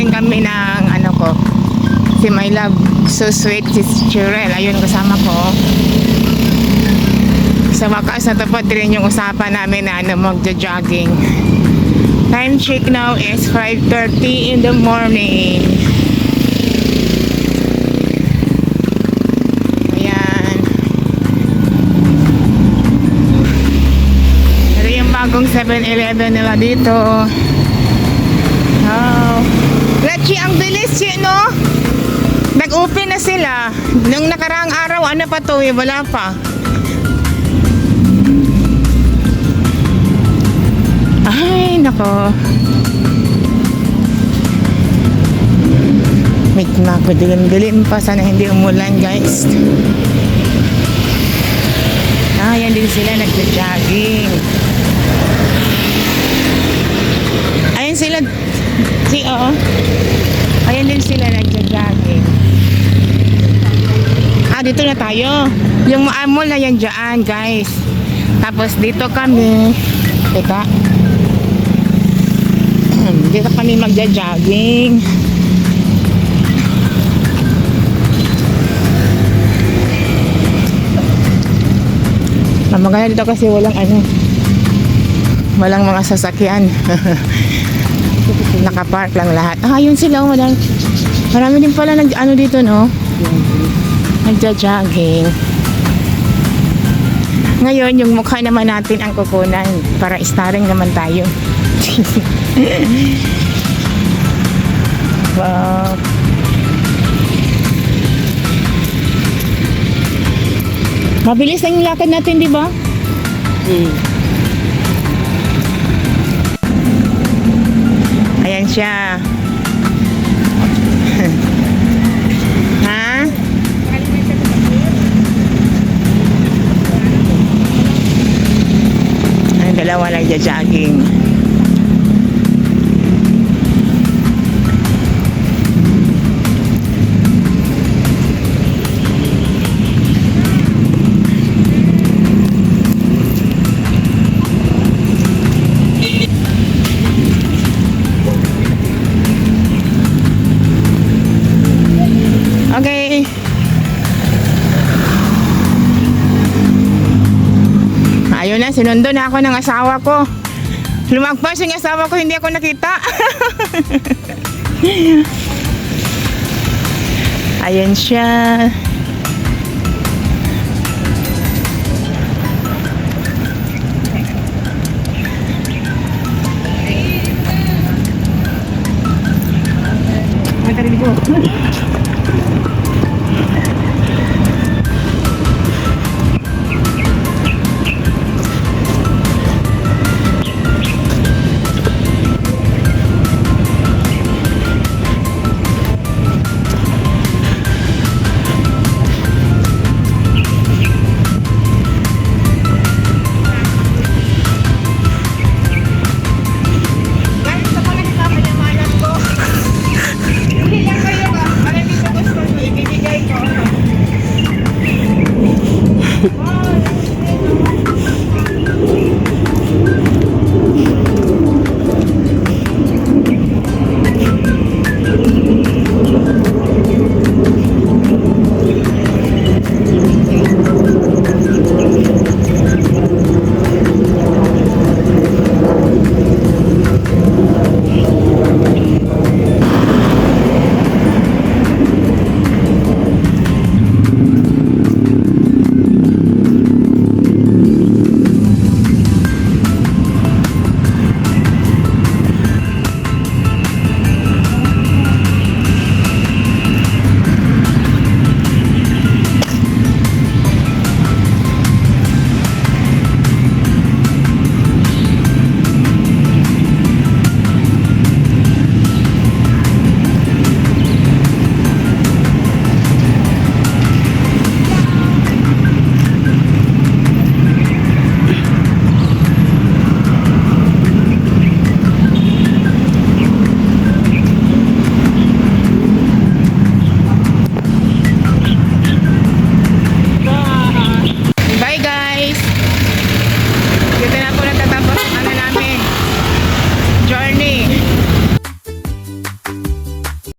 din kami ng ano ko, si my love, so sweet, si Chirel. Ayun, kasama ko. Sa wakas, natapos rin yung usapan namin na ano, magja-jogging. Time check now is 5:30 in the morning. Ayan. Ito yung bagong 7-Eleven nila dito. Oh. Lachi, ang bilis yun, no? Nag-open na sila. Nung nakaraang araw, ano pa to? Wala pa. Ay, nako. May dilim-dilim pa. Sana hindi umulan, guys. Yan din sila nagja-jogging. Ayan sila. Ayan din sila nagja-jogging. Dito na tayo. Yung mall na yan dyan, guys. Tapos dito kami. Teka. Dito kami magja-jogging. Maganda dito kasi walang walang mga sasakyan. Nakapark lang lahat. Yun sila. Marami din pala dito, no? Nagja-jogging. Ngayon, yung mukha naman natin ang kukunan para starring naman tayo. Wow. Mabilis ang lakad natin, di ba? Ayan siya. Ha? Ang dalawa nagja-jogging. Okay. Ayun na, sinundo na ako ng asawa ko. Lumagpas yung asawa ko, hindi ako nakita. Ayun siya. Matari ko.